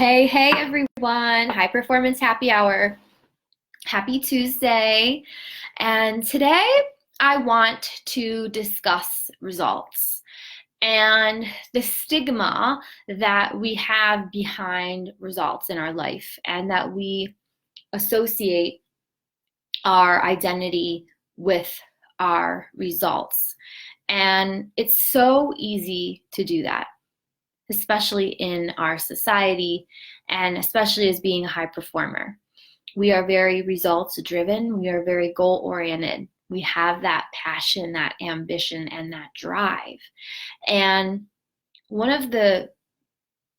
Hey everyone, High Performance Happy Hour. Happy Tuesday. And today I want to discuss results and the stigma that we have behind results in our life and that we associate our identity with our results. And it's so easy to do that, especially in our society and especially as being a high performer. We are very results driven. We are very goal oriented. We have that passion, that ambition, and that drive. And one of the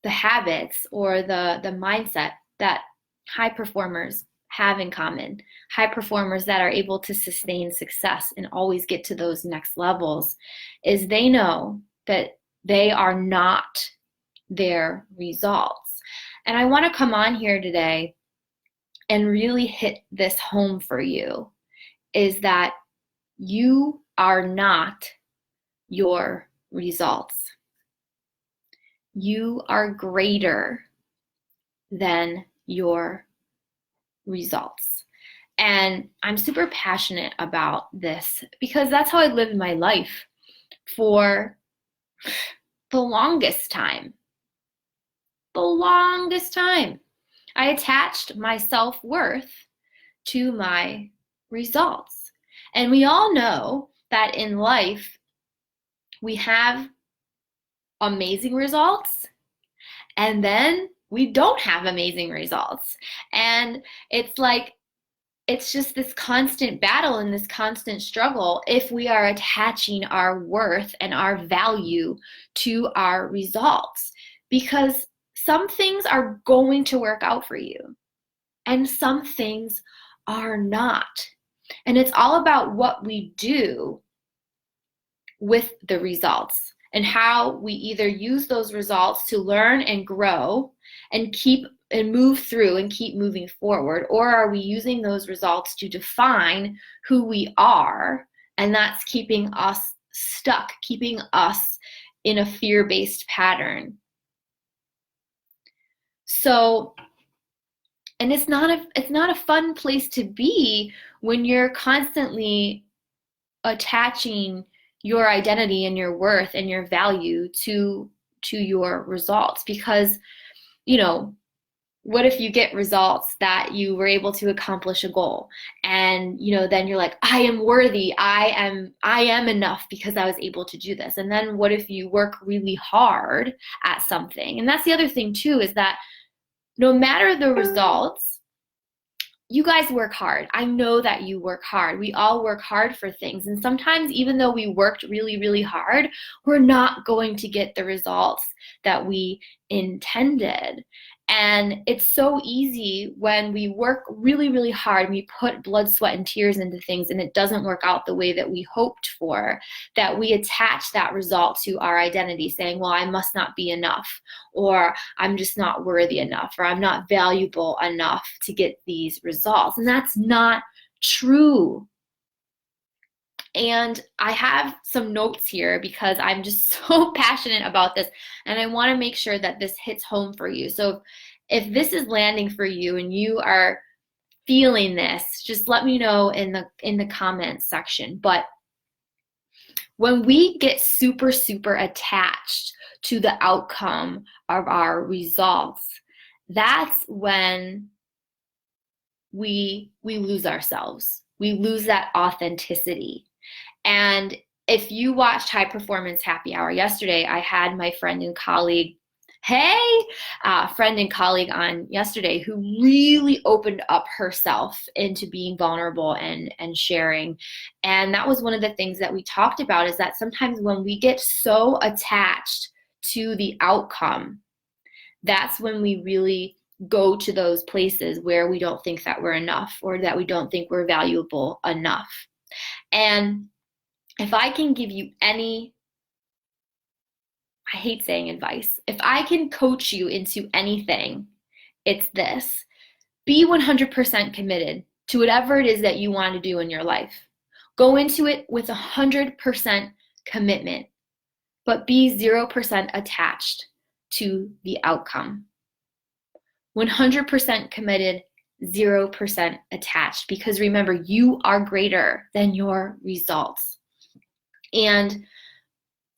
habits or the mindset that high performers have in common, high performers that are able to sustain success and always get to those next levels, is they know that they are not their results. And I want to come on here today and really hit this home for you, is that you are not your results. You are greater than your results. And I'm super passionate about this because that's how I lived my life for the longest time. The longest time. I attached my self-worth to my results. And we all know that in life, we have amazing results, and then we don't have amazing results. And it's just this constant battle and this constant struggle if we are attaching our worth and our value to our results. Because some things are going to work out for you, and some things are not. And it's all about what we do with the results and how we either use those results to learn and grow and keep and move through and keep moving forward, or are we using those results to define who we are, and that's keeping us stuck, keeping us in a fear-based pattern. So, and it's not a fun place to be when you're constantly attaching your identity and your worth and your value to your results. Because, what if you get results that you were able to accomplish a goal, and then you're like, I am worthy, I am enough because I was able to do this. And then what if you work really hard at something? And that's the other thing too, is that no matter the results, you guys work hard. I know that you work hard. We all work hard for things. And sometimes even though we worked really, really hard, we're not going to get the results that we intended. And it's so easy when we work really, really hard, we put blood, sweat, and tears into things, and it doesn't work out the way that we hoped for, that we attach that result to our identity, saying, well, I must not be enough, or I'm just not worthy enough, or I'm not valuable enough to get these results. And that's not true. And I have some notes here because I'm just so passionate about this, and I want to make sure that this hits home for you. So if this is landing for you and you are feeling this, just let me know in the comments section. But when we get super, super attached to the outcome of our results, that's when we lose ourselves. We lose that authenticity. And if you watched High Performance Happy Hour yesterday, I had my friend and colleague, friend and colleague on yesterday, who really opened up herself into being vulnerable and sharing. And that was one of the things that we talked about, is that sometimes when we get so attached to the outcome, that's when we really go to those places where we don't think that we're enough, or that we don't think we're valuable enough. And if I can give you any, I hate saying advice, if I can coach you into anything, it's this: be 100% committed to whatever it is that you want to do in your life. Go into it with 100% commitment, but be 0% attached to the outcome. 100% committed, 0% attached. Because remember, you are greater than your results. And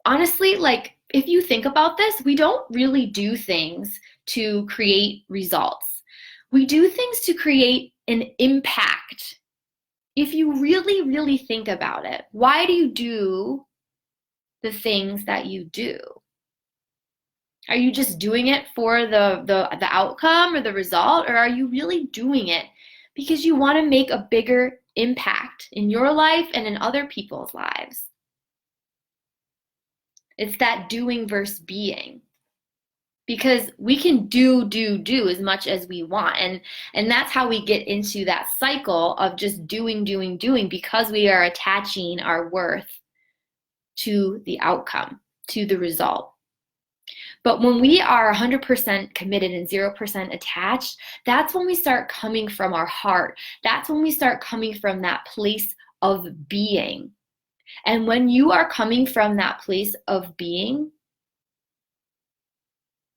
honestly, like, if you think about this, we don't really do things to create results. We do things to create an impact. If you really, really think about it, why do you do the things that you do? Are you just doing it for the outcome or the result, or are you really doing it because you want to make a bigger impact in your life and in other people's lives? It's that doing versus being. Because we can do as much as we want. And that's how we get into that cycle of just doing, because we are attaching our worth to the outcome, to the result. But when we are 100% committed and 0% attached, that's when we start coming from our heart. That's when we start coming from that place of being. And when you are coming from that place of being,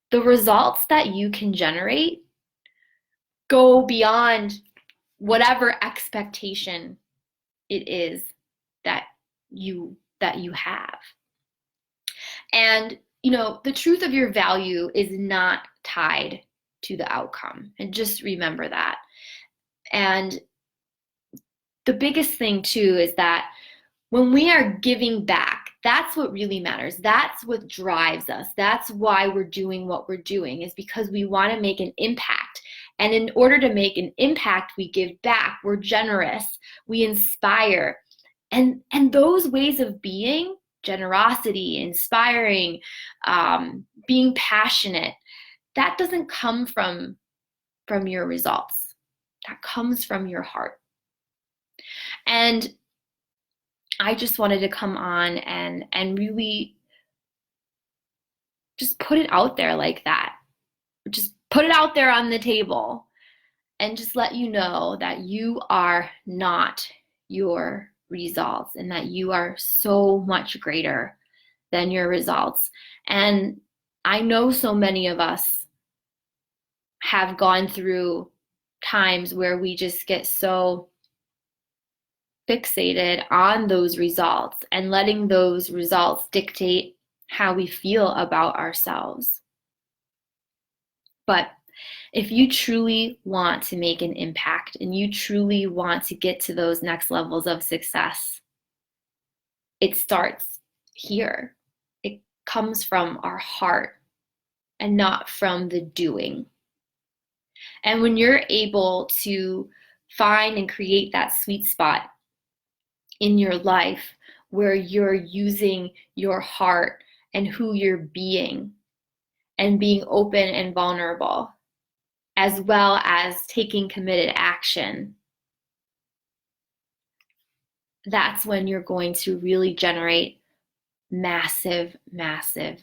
the results that you can generate go beyond whatever expectation it is that you have. And the truth of your value is not tied to the outcome. And just remember that. And the biggest thing too is that when we are giving back, that's what really matters. That's what drives us. That's why we're doing what we're doing, is because we want to make an impact. And in order to make an impact, we give back. We're generous. We inspire. And those ways of being, generosity, inspiring, being passionate, that doesn't come from your results. That comes from your heart. And I just wanted to come on and really just put it out there like that. Just put it out there on the table and just let you know that you are not your results and that you are so much greater than your results. And I know so many of us have gone through times where we just get so fixated on those results and letting those results dictate how we feel about ourselves. But if you truly want to make an impact and you truly want to get to those next levels of success, it starts here. It comes from our heart and not from the doing. And when you're able to find and create that sweet spot in your life where you're using your heart and who you're being and being open and vulnerable, as well as taking committed action, that's when you're going to really generate massive, massive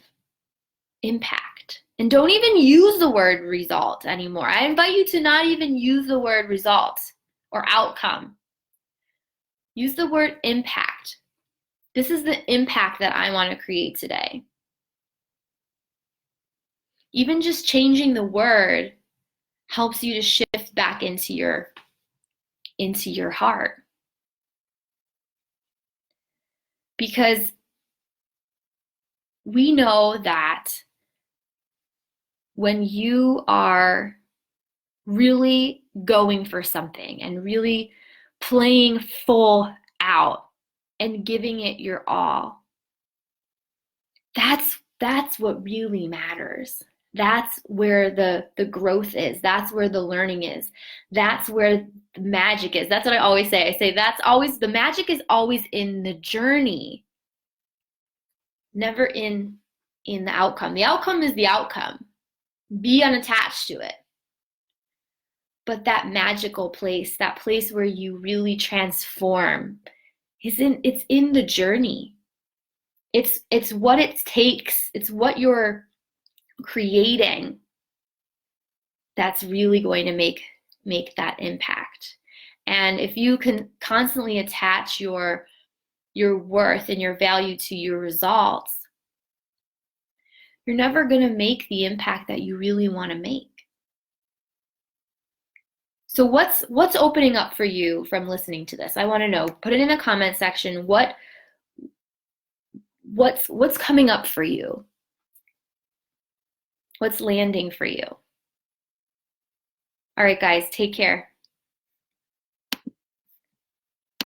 impact. And don't even use the word result anymore. I invite you to not even use the word result or outcome. Use the word impact. This is the impact that I want to create today. Even just changing the word helps you to shift back into your heart. Because we know that when you are really going for something and really playing full out and giving it your all, that's what really matters. That's where the growth is. That's where the learning is. That's where the magic is. That's what I always say. I say the magic is always in the journey, never in the outcome. The outcome is the outcome. Be unattached to it. But that magical place, that place where you really transform, it's in the journey. It's what it takes. It's what you're creating that's really going to make that impact. And if you can constantly attach your worth and your value to your results, you're never going to make the impact that you really want to make. So what's opening up for you from listening to this? I want to know. Put it in the comment section. What's coming up for you? What's landing for you? All right, guys, take care.